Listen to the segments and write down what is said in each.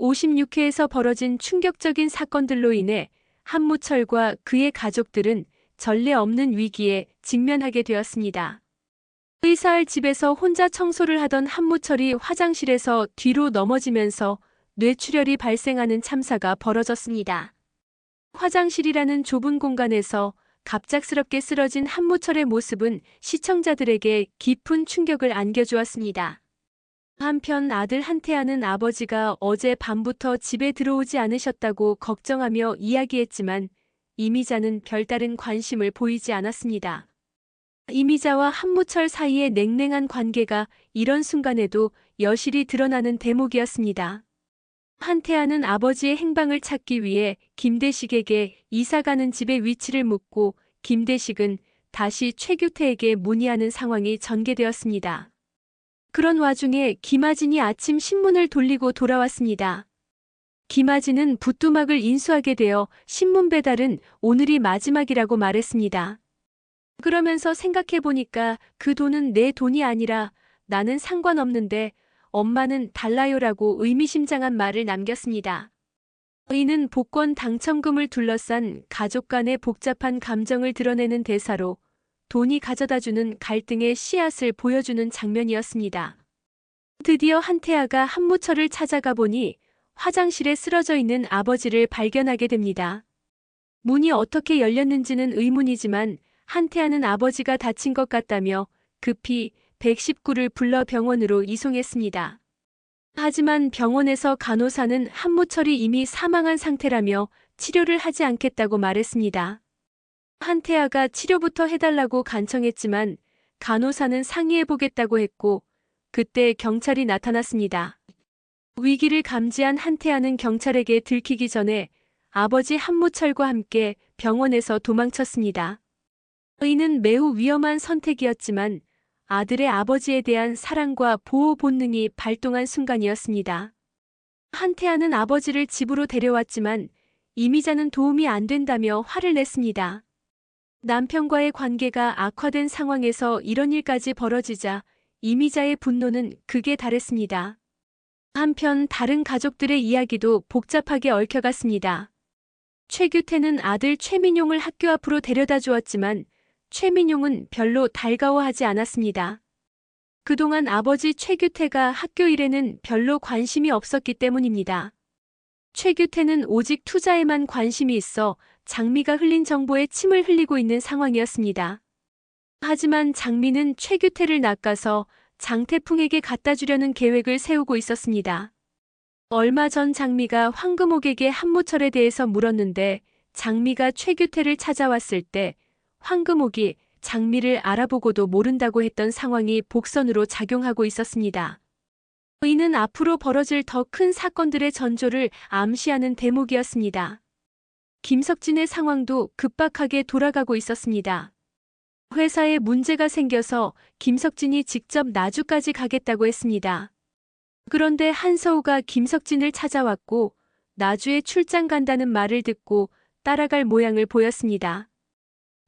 56회에서 벌어진 충격적인 사건들로 인해 한무철과 그의 가족들은 전례 없는 위기에 직면하게 되었습니다. 의사할 집에서 혼자 청소를 하던 한무철이 화장실에서 뒤로 넘어지면서 뇌출혈이 발생하는 참사가 벌어졌습니다. 화장실이라는 좁은 공간에서 갑작스럽게 쓰러진 한무철의 모습은 시청자들에게 깊은 충격을 안겨주었습니다. 한편 아들 한태아는 아버지가 어제 밤부터 집에 들어오지 않으셨다고 걱정하며 이야기했지만 이미자는 별다른 관심을 보이지 않았습니다. 이미자와 한무철 사이의 냉랭한 관계가 이런 순간에도 여실히 드러나는 대목이었습니다. 한태아는 아버지의 행방을 찾기 위해 김대식에게 이사가는 집의 위치를 묻고 김대식은 다시 최규태에게 문의하는 상황이 전개되었습니다. 그런 와중에 김아진이 아침 신문을 돌리고 돌아왔습니다. 김아진은 부뚜막을 인수하게 되어 신문 배달은 오늘이 마지막이라고 말했습니다. 그러면서 생각해보니까 그 돈은 내 돈이 아니라 나는 상관없는데 엄마는 달라요라고 의미심장한 말을 남겼습니다. 이는 복권 당첨금을 둘러싼 가족 간의 복잡한 감정을 드러내는 대사로 돈이 가져다주는 갈등의 씨앗을 보여주는 장면이었습니다. 드디어 한태아가 한무철을 찾아가 보니 화장실에 쓰러져 있는 아버지를 발견하게 됩니다. 문이 어떻게 열렸는지는 의문이지만 한태아는 아버지가 다친 것 같다며 급히 119를 불러 병원으로 이송했습니다. 하지만 병원에서 간호사는 한무철이 이미 사망한 상태라며 치료를 하지 않겠다고 말했습니다. 한태아가 치료부터 해달라고 간청했지만 간호사는 상의해보겠다고 했고 그때 경찰이 나타났습니다. 위기를 감지한 한태아는 경찰에게 들키기 전에 아버지 한무철과 함께 병원에서 도망쳤습니다. 이는 매우 위험한 선택이었지만 아들의 아버지에 대한 사랑과 보호 본능이 발동한 순간이었습니다. 한태아는 아버지를 집으로 데려왔지만 이미자는 도움이 안 된다며 화를 냈습니다. 남편과의 관계가 악화된 상황에서 이런 일까지 벌어지자 이미자의 분노는 극에 달했습니다. 한편 다른 가족들의 이야기도 복잡하게 얽혀갔습니다. 최규태는 아들 최민용을 학교 앞으로 데려다 주었지만 최민용은 별로 달가워하지 않았습니다. 그동안 아버지 최규태가 학교 일에는 별로 관심이 없었기 때문입니다. 최규태는 오직 투자에만 관심이 있어 장미가 흘린 정보에 침을 흘리고 있는 상황이었습니다. 하지만 장미는 최규태를 낚아서 장태풍에게 갖다 주려는 계획을 세우고 있었습니다. 얼마 전 장미가 황금옥에게 한무철에 대해서 물었는데 장미가 최규태를 찾아왔을 때 황금옥이 장미를 알아보고도 모른다고 했던 상황이 복선으로 작용하고 있었습니다. 이는 앞으로 벌어질 더 큰 사건들의 전조를 암시하는 대목이었습니다. 김석진의 상황도 급박하게 돌아가고 있었습니다. 회사에 문제가 생겨서 김석진이 직접 나주까지 가겠다고 했습니다. 그런데 한서우가 김석진을 찾아왔고 나주에 출장 간다는 말을 듣고 따라갈 모양을 보였습니다.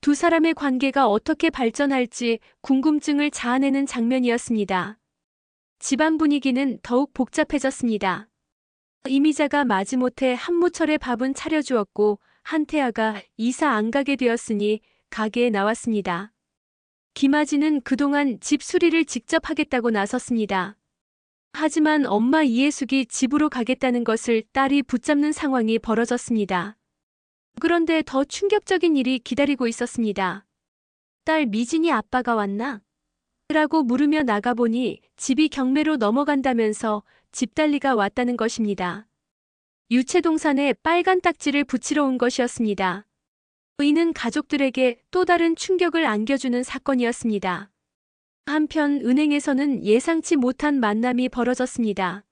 두 사람의 관계가 어떻게 발전할지 궁금증을 자아내는 장면이었습니다. 집안 분위기는 더욱 복잡해졌습니다. 이미자가 마지못해 한무철의 밥은 차려주었고 한태아가 이사 안 가게 되었으니 가게에 나왔습니다. 김아진은 그동안 집 수리를 직접 하겠다고 나섰습니다. 하지만 엄마 이해숙이 집으로 가겠다는 것을 딸이 붙잡는 상황이 벌어졌습니다. 그런데 더 충격적인 일이 기다리고 있었습니다. 딸 미진이 아빠가 왔나? 라고 물으며 나가보니 집이 경매로 넘어간다면서 집달리가 왔다는 것입니다. 유채동산에 빨간 딱지를 붙이러 온 것이었습니다. 이는 가족들에게 또 다른 충격을 안겨주는 사건이었습니다. 한편 은행에서는 예상치 못한 만남이 벌어졌습니다.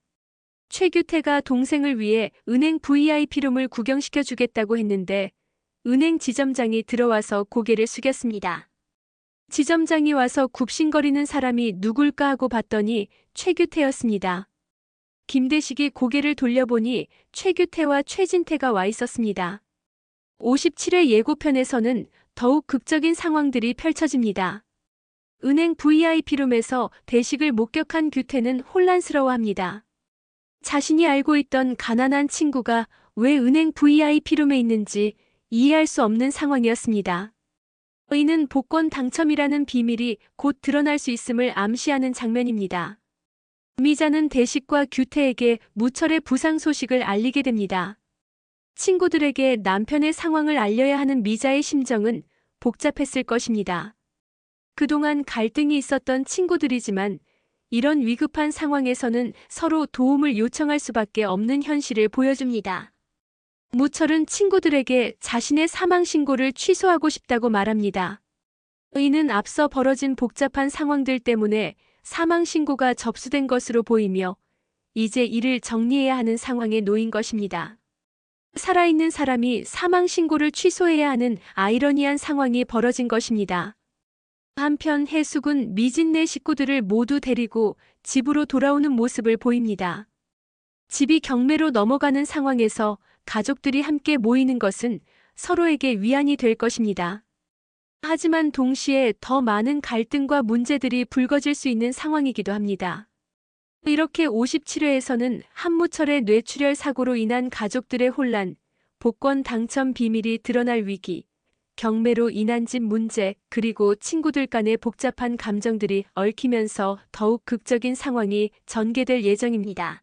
최규태가 동생을 위해 은행 VIP룸을 구경시켜주겠다고 했는데 은행 지점장이 들어와서 고개를 숙였습니다. 지점장이 와서 굽신거리는 사람이 누굴까 하고 봤더니 최규태였습니다. 김대식이 고개를 돌려보니 최규태와 최진태가 와 있었습니다. 57회 예고편에서는 더욱 극적인 상황들이 펼쳐집니다. 은행 VIP룸에서 대식을 목격한 규태는 혼란스러워합니다. 자신이 알고 있던 가난한 친구가 왜 은행 VIP룸에 있는지 이해할 수 없는 상황이었습니다. 이는 복권 당첨이라는 비밀이 곧 드러날 수 있음을 암시하는 장면입니다. 미자는 대식과 규태에게 무철의 부상 소식을 알리게 됩니다. 친구들에게 남편의 상황을 알려야 하는 미자의 심정은 복잡했을 것입니다. 그동안 갈등이 있었던 친구들이지만 이런 위급한 상황에서는 서로 도움을 요청할 수밖에 없는 현실을 보여줍니다. 무철은 친구들에게 자신의 사망 신고를 취소하고 싶다고 말합니다. 이는 앞서 벌어진 복잡한 상황들 때문에 사망 신고가 접수된 것으로 보이며 이제 이를 정리해야 하는 상황에 놓인 것입니다. 살아있는 사람이 사망 신고를 취소해야 하는 아이러니한 상황이 벌어진 것입니다. 한편 해숙은 미진네 식구들을 모두 데리고 집으로 돌아오는 모습을 보입니다. 집이 경매로 넘어가는 상황에서 가족들이 함께 모이는 것은 서로에게 위안이 될 것입니다. 하지만 동시에 더 많은 갈등과 문제들이 불거질 수 있는 상황이기도 합니다. 이렇게 57회에서는 한무철의 뇌출혈 사고로 인한 가족들의 혼란, 복권 당첨 비밀이 드러날 위기, 경매로 인한 집 문제, 그리고 친구들 간의 복잡한 감정들이 얽히면서 더욱 극적인 상황이 전개될 예정입니다.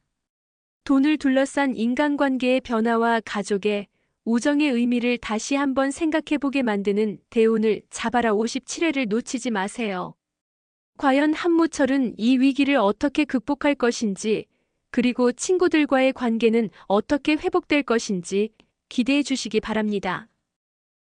돈을 둘러싼 인간관계의 변화와 가족의 우정의 의미를 다시 한번 생각해보게 만드는 대운을 잡아라 57회를 놓치지 마세요. 과연 한무철은 이 위기를 어떻게 극복할 것인지, 그리고 친구들과의 관계는 어떻게 회복될 것인지 기대해 주시기 바랍니다.